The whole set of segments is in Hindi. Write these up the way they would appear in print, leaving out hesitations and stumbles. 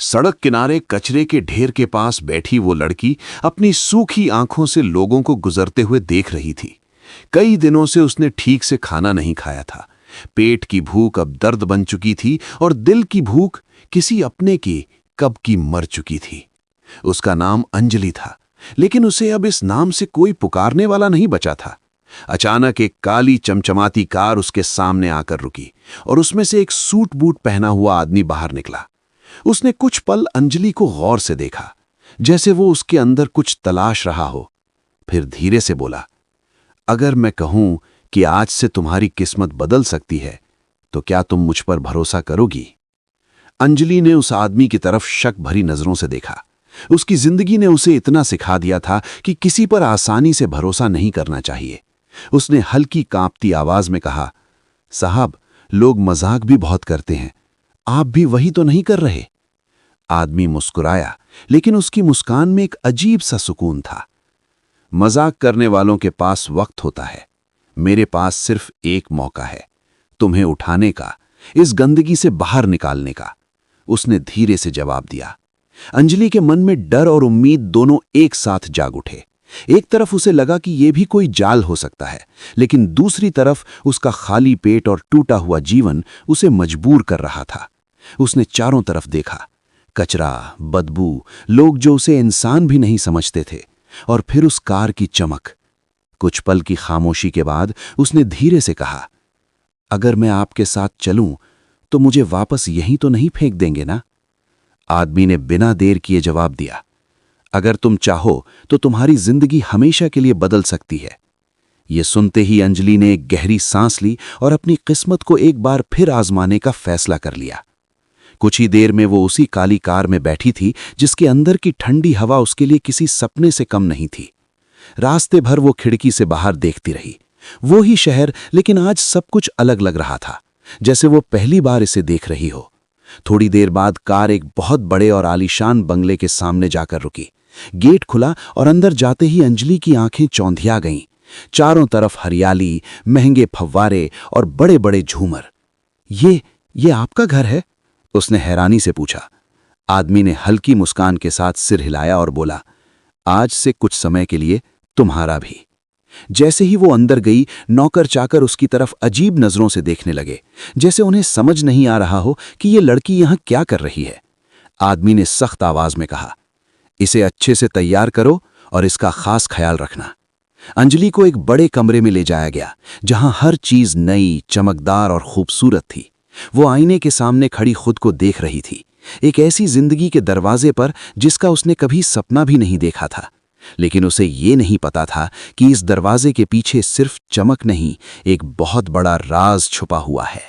सड़क किनारे कचरे के ढेर के पास बैठी वो लड़की अपनी सूखी आंखों से लोगों को गुजरते हुए देख रही थी। कई दिनों से उसने ठीक से खाना नहीं खाया था। पेट की भूख अब दर्द बन चुकी थी और दिल की भूख किसी अपने की कब की मर चुकी थी। उसका नाम अंजलि था, लेकिन उसे अब इस नाम से कोई पुकारने वाला नहीं बचा था। अचानक एक काली चमचमाती कार उसके सामने आकर रुकी और उसमें से एक सूट बूट पहना हुआ आदमी बाहर निकला। उसने कुछ पल अंजलि को गौर से देखा, जैसे वो उसके अंदर कुछ तलाश रहा हो। फिर धीरे से बोला, अगर मैं कहूं कि आज से तुम्हारी किस्मत बदल सकती है, तो क्या तुम मुझ पर भरोसा करोगी? अंजलि ने उस आदमी की तरफ शक भरी नजरों से देखा। उसकी जिंदगी ने उसे इतना सिखा दिया था कि किसी पर आसानी से भरोसा नहीं करना चाहिए। उसने हल्की कांपती आवाज में कहा, साहब, लोग मजाक भी बहुत करते हैं, आप भी वही तो नहीं कर रहे? आदमी मुस्कुराया, लेकिन उसकी मुस्कान में एक अजीब सा सुकून था। मजाक करने वालों के पास वक्त होता है, मेरे पास सिर्फ एक मौका है, तुम्हें उठाने का, इस गंदगी से बाहर निकालने का, उसने धीरे से जवाब दिया। अंजलि के मन में डर और उम्मीद दोनों एक साथ जाग उठे। एक तरफ उसे लगा कि यह भी कोई जाल हो सकता है, लेकिन दूसरी तरफ उसका खाली पेट और टूटा हुआ जीवन उसे मजबूर कर रहा था। उसने चारों तरफ देखा, कचरा, बदबू, लोग जो उसे इंसान भी नहीं समझते थे, और फिर उस कार की चमक। कुछ पल की खामोशी के बाद उसने धीरे से कहा, अगर मैं आपके साथ चलूं तो मुझे वापस यहीं तो नहीं फेंक देंगे ना? आदमी ने बिना देर किए जवाब दिया, अगर तुम चाहो तो तुम्हारी जिंदगी हमेशा के लिए बदल सकती है। यह सुनते ही अंजलि ने एक गहरी सांस ली और अपनी किस्मत को एक बार फिर आजमाने का फैसला कर लिया। कुछ ही देर में वो उसी काली कार में बैठी थी, जिसके अंदर की ठंडी हवा उसके लिए किसी सपने से कम नहीं थी। रास्ते भर वो खिड़की से बाहर देखती रही। वो ही शहर, लेकिन आज सब कुछ अलग लग रहा था, जैसे वो पहली बार इसे देख रही हो। थोड़ी देर बाद कार एक बहुत बड़े और आलीशान बंगले के सामने जाकर रुकी। गेट खुला और अंदर जाते ही अंजलि की आंखें चौंधिया गईं। चारों तरफ हरियाली, महंगे फव्वारे और बड़े बड़े झूमर। ये आपका घर है? उसने हैरानी से पूछा। आदमी ने हल्की मुस्कान के साथ सिर हिलाया और बोला, आज से कुछ समय के लिए तुम्हारा भी। जैसे ही वो अंदर गई, नौकर चाकर उसकी तरफ अजीब नजरों से देखने लगे, जैसे उन्हें समझ नहीं आ रहा हो कि ये लड़की यहां क्या कर रही है। आदमी ने सख्त आवाज में कहा, इसे अच्छे से तैयार करो और इसका खास ख्याल रखना। अंजलि को एक बड़े कमरे में ले जाया गया, जहां हर चीज नई, चमकदार और खूबसूरत थी। वो आईने के सामने खड़ी खुद को देख रही थी, एक ऐसी जिंदगी के दरवाजे पर जिसका उसने कभी सपना भी नहीं देखा था। लेकिन उसे ये नहीं पता था कि इस दरवाजे के पीछे सिर्फ चमक नहीं, एक बहुत बड़ा राज छुपा हुआ है।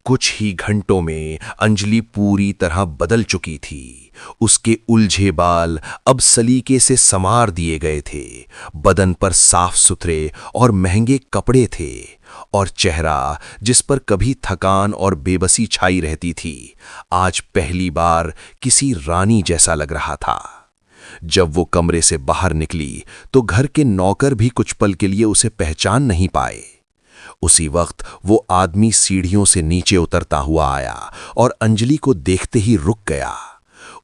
कुछ ही घंटों में अंजलि पूरी तरह बदल चुकी थी। उसके उलझे बाल अब सलीके से संवार दिए गए थे, बदन पर साफ सुथरे और महंगे कपड़े थे, और चेहरा जिस पर कभी थकान और बेबसी छाई रहती थी, आज पहली बार किसी रानी जैसा लग रहा था। जब वो कमरे से बाहर निकली तो घर के नौकर भी कुछ पल के लिए उसे पहचान नहीं पाए। उसी वक्त वो आदमी सीढ़ियों से नीचे उतरता हुआ आया और अंजलि को देखते ही रुक गया।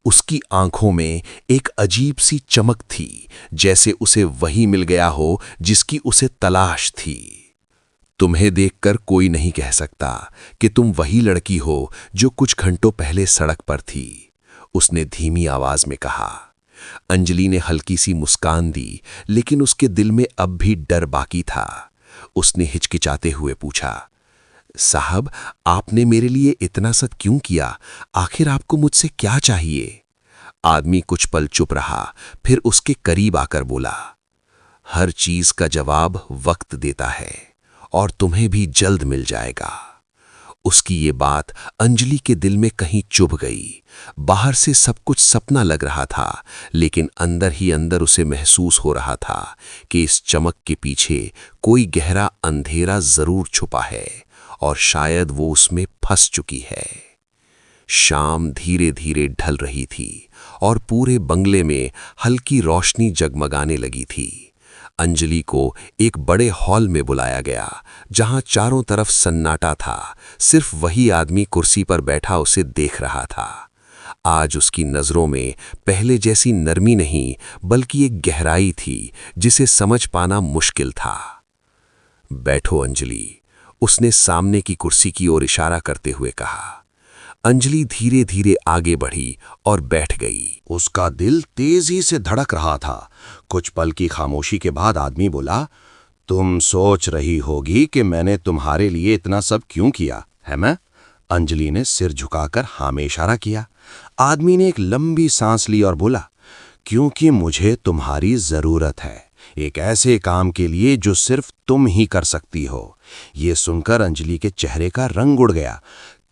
उसकी आंखों में एक अजीब सी चमक थी, जैसे उसे वही मिल गया हो जिसकी उसे तलाश थी। तुम्हें देखकर कोई नहीं कह सकता कि तुम वही लड़की हो जो कुछ घंटों पहले सड़क पर थी, उसने धीमी आवाज में कहा। अंजलि ने हल्की सी मुस्कान दी, लेकिन उसके दिल में अब भी डर बाकी था। उसने हिचकिचाते हुए पूछा, साहब, आपने मेरे लिए इतना सब क्यों किया? आखिर आपको मुझसे क्या चाहिए? आदमी कुछ पल चुप रहा, फिर उसके करीब आकर बोला, हर चीज का जवाब वक्त देता है और तुम्हें भी जल्द मिल जाएगा। उसकी ये बात अंजलि के दिल में कहीं चुभ गई। बाहर से सब कुछ सपना लग रहा था, लेकिन अंदर ही अंदर उसे महसूस हो रहा था कि इस चमक के पीछे कोई गहरा अंधेरा जरूर छुपा है और शायद वो उसमें फंस चुकी है। शाम धीरे धीरे ढल रही थी और पूरे बंगले में हल्की रोशनी जगमगाने लगी थी। अंजलि को एक बड़े हॉल में बुलाया गया, जहां चारों तरफ सन्नाटा था। सिर्फ वही आदमी कुर्सी पर बैठा उसे देख रहा था। आज उसकी नज़रों में पहले जैसी नरमी नहीं बल्कि एक गहराई थी जिसे समझ पाना मुश्किल था। बैठो अंजलि, उसने सामने की कुर्सी की ओर इशारा करते हुए कहा। अंजलि धीरे धीरे आगे बढ़ी और बैठ गई। उसका दिल तेजी से धड़क रहा था। कुछ पल की खामोशी के बाद आदमी बोला, तुम सोच रही होगी कि मैंने तुम्हारे लिए इतना सब क्यों किया है मैं? अंजलि ने सिर झुकाकर हाँ में इशारा किया। आदमी ने एक लंबी सांस ली और बोला, क्योंकि मुझे तुम्हारी जरूरत है, एक ऐसे काम के लिए जो सिर्फ तुम ही कर सकती हो। ये सुनकर अंजलि के चेहरे का रंग उड़ गया।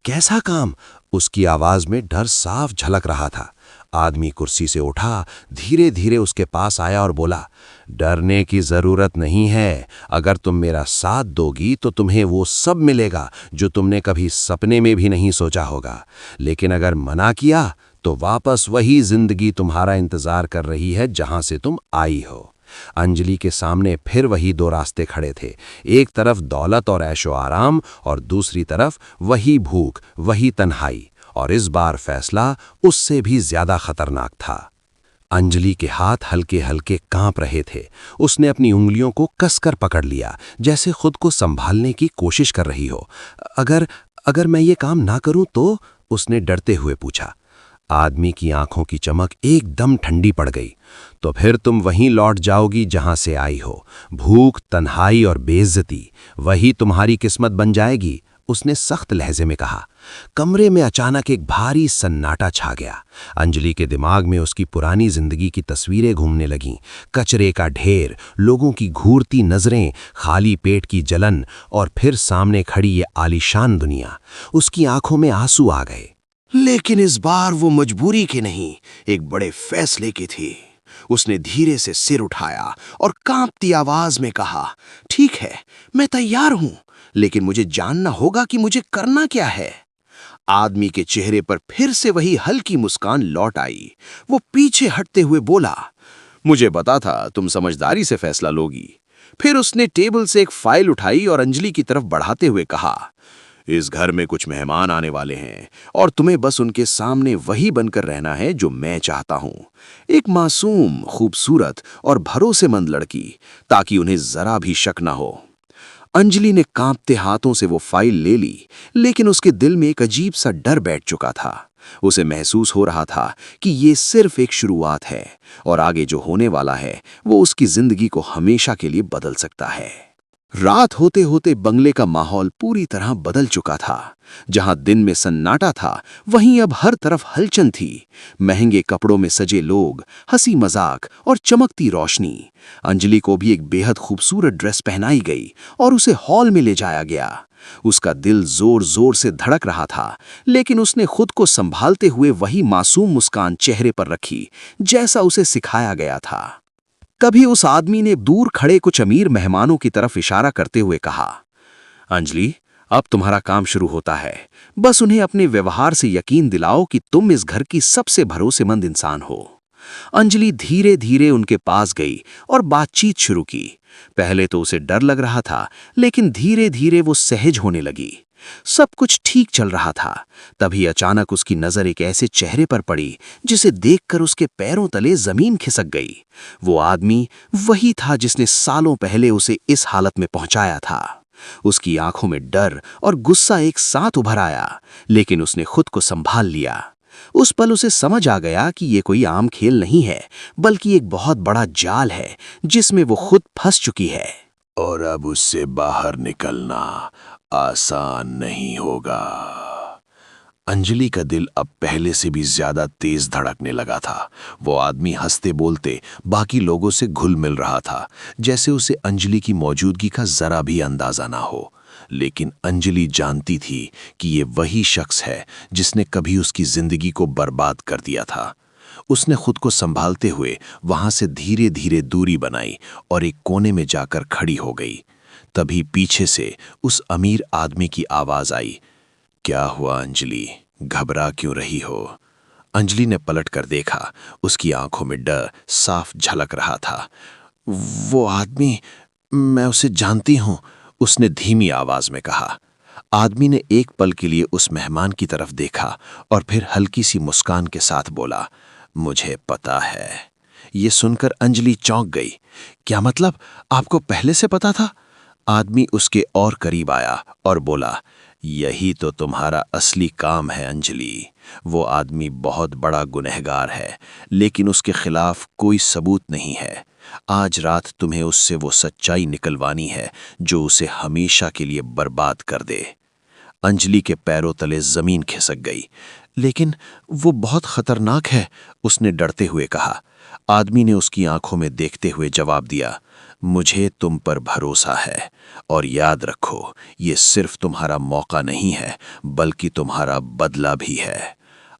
कैसा काम? उसकी आवाज में डर साफ झलक रहा था। आदमी कुर्सी से उठा, धीरे धीरे उसके पास आया और बोला, डरने की जरूरत नहीं है। अगर तुम मेरा साथ दोगी तो तुम्हें वो सब मिलेगा जो तुमने कभी सपने में भी नहीं सोचा होगा। लेकिन अगर मना किया तो वापस वही जिंदगी तुम्हारा इंतजार कर रही है जहां से तुम आई हो। अंजलि के सामने फिर वही दो रास्ते खड़े थे। एक तरफ दौलत और ऐशो आराम और दूसरी तरफ वही भूख, वही तन्हाई। और इस बार फैसला उससे भी ज्यादा खतरनाक था। अंजलि के हाथ हल्के हल्के कांप रहे थे। उसने अपनी उंगलियों को कसकर पकड़ लिया, जैसे खुद को संभालने की कोशिश कर रही हो। अगर मैं ये काम ना करूं तो? उसने डरते हुए पूछा। आदमी की आंखों की चमक एकदम ठंडी पड़ गई। तो फिर तुम वहीं लौट जाओगी जहां से आई हो। भूख, तन्हाई और बेइज्जती, वही तुम्हारी किस्मत बन जाएगी, उसने सख्त लहजे में कहा। कमरे में अचानक एक भारी सन्नाटा छा गया। अंजलि के दिमाग में उसकी पुरानी जिंदगी की तस्वीरें घूमने लगीं। कचरे का ढेर, लोगों की घूरती नजरें, खाली पेट की जलन और फिर सामने खड़ी ये आलीशान दुनिया। उसकी आंखों में आंसू आ गए। लेकिन इस बार वो मजबूरी की नहीं, एक बड़े फैसले की थी। उसने धीरे से सिर उठाया और कांपती आवाज में कहा, ठीक है, मैं तैयार हूं, लेकिन मुझे जानना होगा कि मुझे करना क्या है। आदमी के चेहरे पर फिर से वही हल्की मुस्कान लौट आई। वो पीछे हटते हुए बोला, मुझे पता था तुम समझदारी से फैसला लोगी। फिर उसने टेबल से एक फाइल उठाई और अंजलि की तरफ बढ़ाते हुए कहा, इस घर में कुछ मेहमान आने वाले हैं और तुम्हें बस उनके सामने वही बनकर रहना है जो मैं चाहता हूं, एक मासूम, खूबसूरत और भरोसेमंद लड़की, ताकि उन्हें जरा भी शक ना हो। अंजलि ने कांपते हाथों से वो फाइल ले ली, लेकिन उसके दिल में एक अजीब सा डर बैठ चुका था। उसे महसूस हो रहा था कि ये सिर्फ एक शुरुआत है और आगे जो होने वाला है वो उसकी जिंदगी को हमेशा के लिए बदल सकता है। रात होते होते बंगले का माहौल पूरी तरह बदल चुका था। जहां दिन में सन्नाटा था, वहीं अब हर तरफ हलचल थी। महंगे कपड़ों में सजे लोग, हंसी मजाक और चमकती रोशनी। अंजलि को भी एक बेहद खूबसूरत ड्रेस पहनाई गई और उसे हॉल में ले जाया गया। उसका दिल जोर जोर से धड़क रहा था, लेकिन उसने खुद को संभालते हुए वही मासूम मुस्कान चेहरे पर रखी, जैसा उसे सिखाया गया था। तभी उस आदमी ने दूर खड़े कुछ अमीर मेहमानों की तरफ इशारा करते हुए कहा, अंजलि, अब तुम्हारा काम शुरू होता है। बस उन्हें अपने व्यवहार से यकीन दिलाओ कि तुम इस घर की सबसे भरोसेमंद इंसान हो। अंजलि धीरे धीरे उनके पास गई और बातचीत शुरू की। पहले तो उसे डर लग रहा था, लेकिन धीरे धीरे वो सहज होने लगी। सब कुछ ठीक चल रहा था। तभी अचानक उसकी नजर एक ऐसे चेहरे पर पड़ी जिसे देखकर उसके पैरों तले जमीन खिसक गई। वो आदमी वही था जिसने सालों पहले उसे इस हालत में पहुंचाया था। उसकी आंखों में डर और गुस्सा एक साथ उभर आया, लेकिन उसने खुद को संभाल लिया। उस पल उसे समझ आ गया कि ये कोई आम खेल नहीं है, बल्कि एक बहुत बड़ा जाल है जिसमें वो खुद फंस चुकी है। और अब उससे बाहर निकलना आसान नहीं होगा। अंजलि का दिल अब पहले से भी ज्यादा तेज धड़कने लगा था। वो आदमी हंसते बोलते बाकी लोगों से घुल मिल रहा था, जैसे उसे अंजलि की मौजूदगी का जरा भी अंदाजा ना हो। लेकिन अंजलि जानती थी कि ये वही शख्स है जिसने कभी उसकी जिंदगी को बर्बाद कर दिया था। उसने खुद को संभालते हुए वहां से धीरे धीरे दूरी बनाई और एक कोने में जाकर खड़ी हो गई। तभी पीछे से उस अमीर आदमी की आवाज आई, क्या हुआ अंजलि, घबरा क्यों रही हो? अंजलि ने पलट कर देखा। उसकी आंखों में डर साफ झलक रहा था। वो आदमी, मैं उसे जानती हूं, उसने धीमी आवाज में कहा। आदमी ने एक पल के लिए उस मेहमान की तरफ देखा और फिर हल्की सी मुस्कान के साथ बोला, मुझे पता है। ये सुनकर अंजलि चौंक गई। क्या मतलब, आपको पहले से पता था? आदमी उसके और करीब आया और बोला, यही तो तुम्हारा असली काम है अंजलि। वो आदमी बहुत बड़ा गुनहगार है, लेकिन उसके खिलाफ कोई सबूत नहीं है। आज रात तुम्हें उससे वो सच्चाई निकलवानी है जो उसे हमेशा के लिए बर्बाद कर दे। अंजलि के पैरों तले जमीन खिसक गई। लेकिन वो बहुत खतरनाक है, उसने डरते हुए कहा। आदमी ने उसकी आंखों में देखते हुए जवाब दिया, मुझे तुम पर भरोसा है, और याद रखो, ये सिर्फ तुम्हारा मौका नहीं है बल्कि तुम्हारा बदला भी है।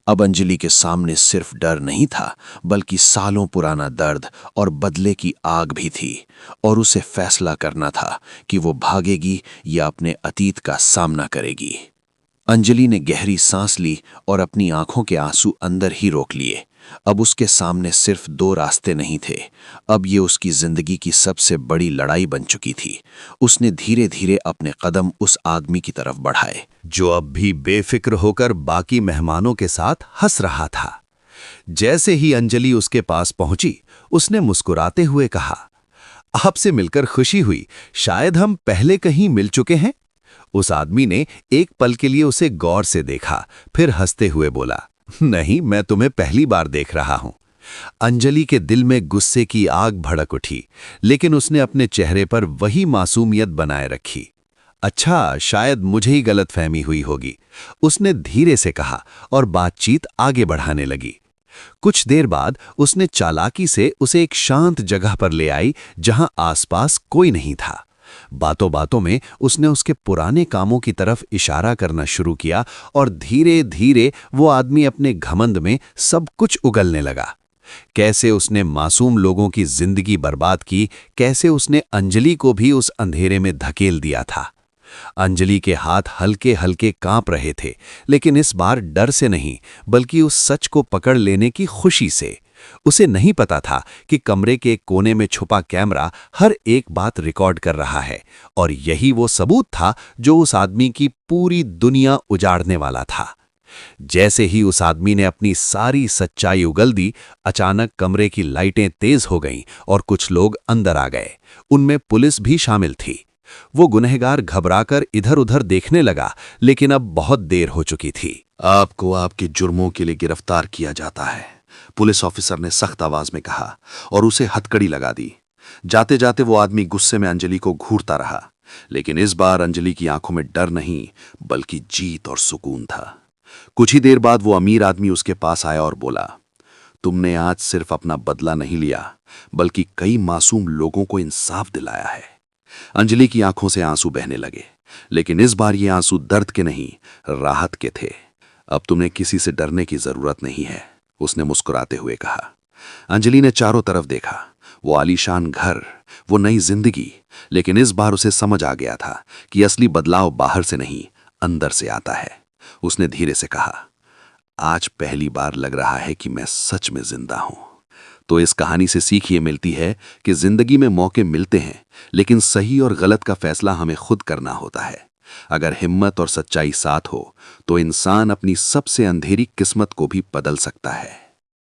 अब अंजलि के सामने सिर्फ डर नहीं था, बल्कि सालों पुराना दर्द और बदले की आग भी थी, और उसे फैसला करना था कि वो भागेगी या अपने अतीत का सामना करेगी। अंजलि ने गहरी सांस ली और अपनी आंखों के आंसू अंदर ही रोक लिए। अब उसके सामने सिर्फ दो रास्ते नहीं थे, अब ये उसकी जिंदगी की सबसे बड़ी लड़ाई बन चुकी थी। उसने धीरे धीरे अपने कदम उस आदमी की तरफ बढ़ाए, जो अब भी बेफिक्र होकर बाकी मेहमानों के साथ हंस रहा था। जैसे ही अंजलि उसके पास पहुंची, उसने मुस्कुराते हुए कहा, आपसे मिलकर खुशी हुई, शायद हम पहले कहीं मिल चुके हैं। उस आदमी ने एक पल के लिए उसे गौर से देखा, फिर हंसते हुए बोला, नहीं, मैं तुम्हें पहली बार देख रहा हूं। अंजलि के दिल में गुस्से की आग भड़क उठी, लेकिन उसने अपने चेहरे पर वही मासूमियत बनाए रखी। अच्छा, शायद मुझे ही गलतफहमी हुई होगी, उसने धीरे से कहा और बातचीत आगे बढ़ाने लगी। कुछ देर बाद उसने चालाकी से उसे एक शांत जगह पर ले आई जहां आसपास कोई नहीं था। बातों बातों में उसने उसके पुराने कामों की तरफ इशारा करना शुरू किया और धीरे धीरे वो आदमी अपने घमंड में सब कुछ उगलने लगा। कैसे उसने मासूम लोगों की जिंदगी बर्बाद की, कैसे उसने अंजलि को भी उस अंधेरे में धकेल दिया था। अंजलि के हाथ हल्के हल्के कांप रहे थे, लेकिन इस बार डर से नहीं, बल्कि उस सच को पकड़ लेने की खुशी से। उसे नहीं पता था कि कमरे के कोने में छुपा कैमरा हर एक बात रिकॉर्ड कर रहा है, और यही वो सबूत था जो उस आदमी की पूरी दुनिया उजाड़ने वाला था। जैसे ही उस आदमी ने अपनी सारी सच्चाई उगल दी, अचानक कमरे की लाइटें तेज हो गईं और कुछ लोग अंदर आ गए। उनमें पुलिस भी शामिल थी। वो गुनहगार घबराकर इधर उधर देखने लगा, लेकिन अब बहुत देर हो चुकी थी। आपको आपके जुर्मों के लिए गिरफ्तार किया जाता है, पुलिस ऑफिसर ने सख्त आवाज में कहा और उसे हथकड़ी लगा दी। जाते जाते वो आदमी गुस्से में अंजलि को घूरता रहा, लेकिन इस बार अंजलि की आंखों में डर नहीं बल्कि जीत और सुकून था। कुछ ही देर बाद वो अमीर आदमी उसके पास आया और बोला, तुमने आज सिर्फ अपना बदला नहीं लिया बल्कि कई मासूम लोगों को इंसाफ दिलाया है। अंजलि की आंखों से आंसू बहने लगे, लेकिन इस बार ये आंसू दर्द के नहीं, राहत के थे। अब तुम्हें किसी से डरने की जरूरत नहीं है, उसने मुस्कुराते हुए कहा। अंजलि ने चारों तरफ देखा, वो आलीशान घर, वो नई जिंदगी, लेकिन इस बार उसे समझ आ गया था कि असली बदलाव बाहर से नहीं, अंदर से आता है। उसने धीरे से कहा, आज पहली बार लग रहा है कि मैं सच में जिंदा हूं। तो इस कहानी से सीख ये मिलती है कि जिंदगी में मौके मिलते हैं, लेकिन सही और गलत का फैसला हमें खुद करना होता है। अगर हिम्मत और सच्चाई साथ हो तो इंसान अपनी सबसे अंधेरी किस्मत को भी बदल सकता है।